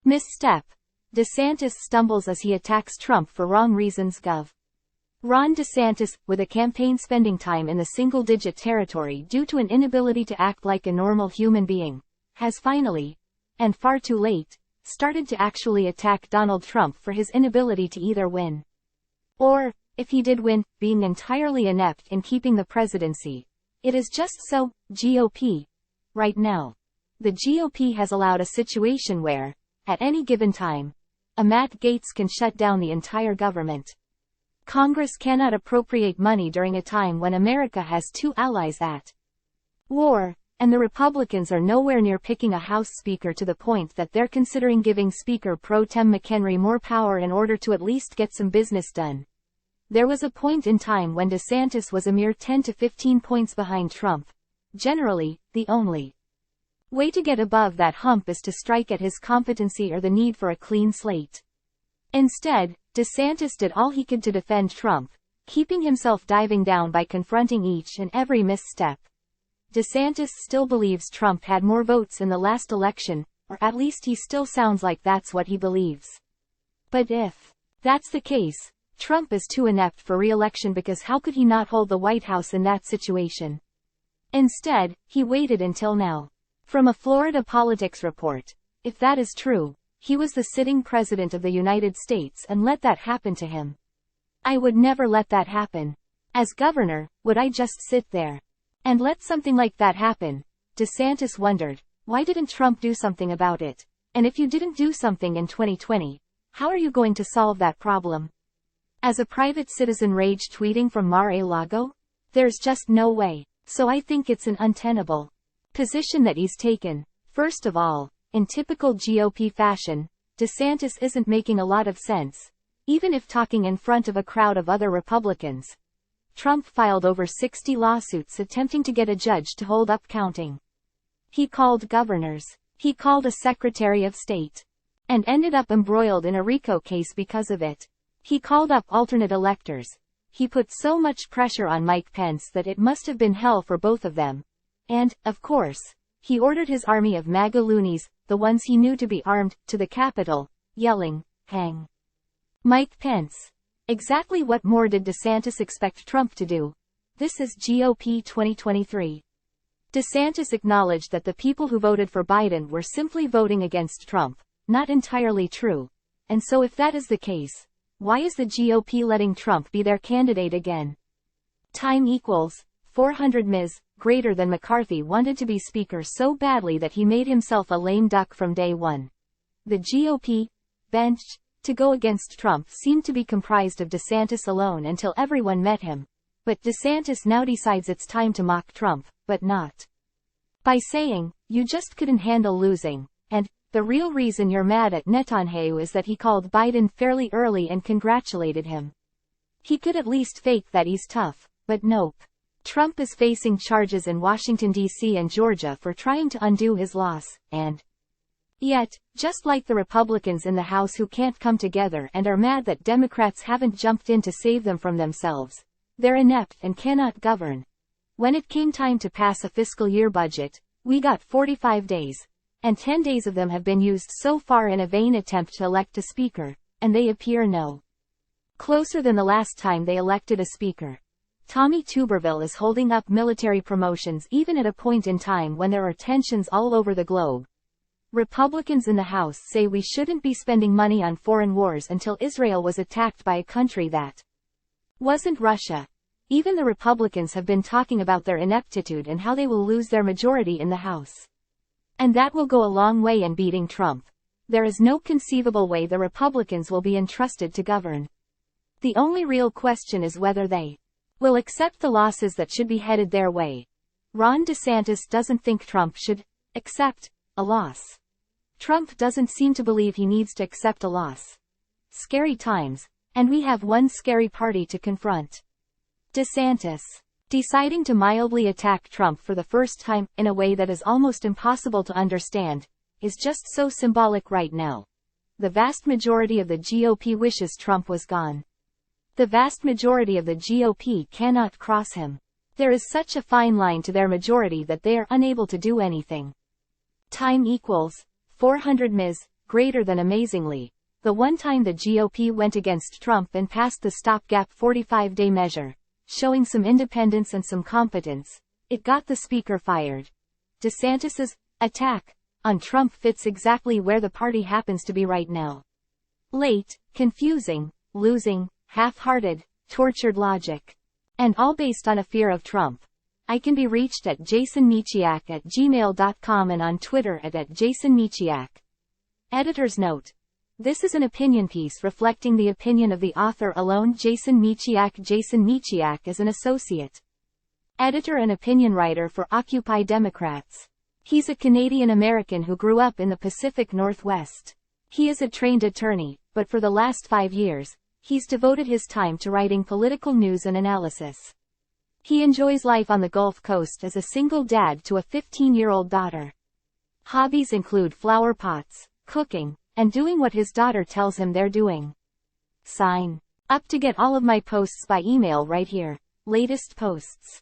Misstep. DeSantis stumbles as he attacks Trump for wrong reasons. Gov. Ron DeSantis, with a campaign spending time in the single-digit territory due to an inability to act like a normal human being, has finally, and far too late, started to actually attack Donald Trump for his inability to either win, or, if he did win, being entirely inept in keeping the presidency. It is just so, GOP. Right now, the GOP has allowed a situation where, at any given time, a Matt Gaetz can shut down the entire government. Congress cannot appropriate money during a time when America has two allies at war, and the Republicans are nowhere near picking a House Speaker to the point that they're considering giving Speaker Pro-Tem McHenry more power in order to at least get some business done. There was a point in time when DeSantis was a mere 10 to 15 points behind Trump. Generally, the only way to get above that hump is to strike at his competency or the need for a clean slate. Instead, DeSantis did all he could to defend Trump, keeping himself diving down by confronting each and every misstep. DeSantis still believes Trump had more votes in the last election, or at least he still sounds like that's what he believes. But if that's the case, Trump is too inept for re-election, because how could he not hold the White House in that situation? Instead, he waited until now. From a Florida Politics report, if that is true, he was the sitting president of the United States and let that happen to him. I would never let that happen. As governor, would I just sit there and let something like that happen? DeSantis wondered, why didn't Trump do something about it? And if you didn't do something in 2020, how are you going to solve that problem? As a private citizen rage tweeting from Mar-a-Lago? There's just no way. So I think it's an untenable position that he's taken. First of all, in typical GOP fashion, DeSantis isn't making a lot of sense, even if talking in front of a crowd of other Republicans. Trump filed over 60 lawsuits attempting to get a judge to hold up counting. He called governors. He called a Secretary of State. And ended up embroiled in a RICO case because of it. He called up alternate electors. He put so much pressure on Mike Pence that it must have been hell for both of them. And, of course, he ordered his army of MAGA loonies, the ones he knew to be armed, to the Capitol, yelling, "Hang Mike Pence." Exactly what more did DeSantis expect Trump to do? This is GOP 2023. DeSantis acknowledged that the people who voted for Biden were simply voting against Trump. Not entirely true. And so if that is the case, why is the GOP letting Trump be their candidate again? Time equals 400 Ms. Greater than McCarthy wanted to be speaker so badly that he made himself a lame duck from day one. The GOP bench to go against Trump seemed to be comprised of DeSantis alone until everyone met him. But DeSantis now decides it's time to mock Trump, but not by saying, "You just couldn't handle losing," and "The real reason you're mad at Netanyahu is that he called Biden fairly early and congratulated him." He could at least fake that he's tough, but nope. Trump is facing charges in Washington, D.C. and Georgia for trying to undo his loss, and yet, just like the Republicans in the House who can't come together and are mad that Democrats haven't jumped in to save them from themselves, they're inept and cannot govern. When it came time to pass a fiscal year budget, we got 45 days, and 10 days of them have been used so far in a vain attempt to elect a speaker, and they appear no closer than the last time they elected a speaker. Tommy Tuberville is holding up military promotions even at a point in time when there are tensions all over the globe. Republicans in the House say we shouldn't be spending money on foreign wars until Israel was attacked by a country that wasn't Russia. Even the Republicans have been talking about their ineptitude and how they will lose their majority in the House. And that will go a long way in beating Trump. There is no conceivable way the Republicans will be entrusted to govern. The only real question is whether they will accept the losses that should be headed their way. Ron DeSantis doesn't think Trump should accept a loss. Trump doesn't seem to believe he needs to accept a loss. Scary times, and we have one scary party to confront. DeSantis deciding to mildly attack Trump for the first time, in a way that is almost impossible to understand, is just so symbolic right now. The vast majority of the GOP wishes Trump was gone. The vast majority of the GOP cannot cross him. There is such a fine line to their majority that they are unable to do anything. Time equals 400 Ms. greater than amazingly. The one time the GOP went against Trump and passed the stopgap 45-day measure, showing some independence and some competence, it got the speaker fired. DeSantis's attack on Trump fits exactly where the party happens to be right now. Late, confusing, losing, half-hearted, tortured logic. And all based on a fear of Trump. I can be reached at jasonmichiak@gmail.com and on Twitter at @jasonmichiak. Editor's note. This is an opinion piece reflecting the opinion of the author alone. Jason Michiak. Jason Michiak is an associate editor and opinion writer for Occupy Democrats. He's a Canadian-American who grew up in the Pacific Northwest. He is a trained attorney, but for the last 5 years, he's devoted his time to writing political news and analysis. He enjoys life on the Gulf Coast as a single dad to a 15-year-old daughter. Hobbies include flower pots, cooking, and doing what his daughter tells him they're doing. Sign up to get all of my posts by email right here. Latest posts.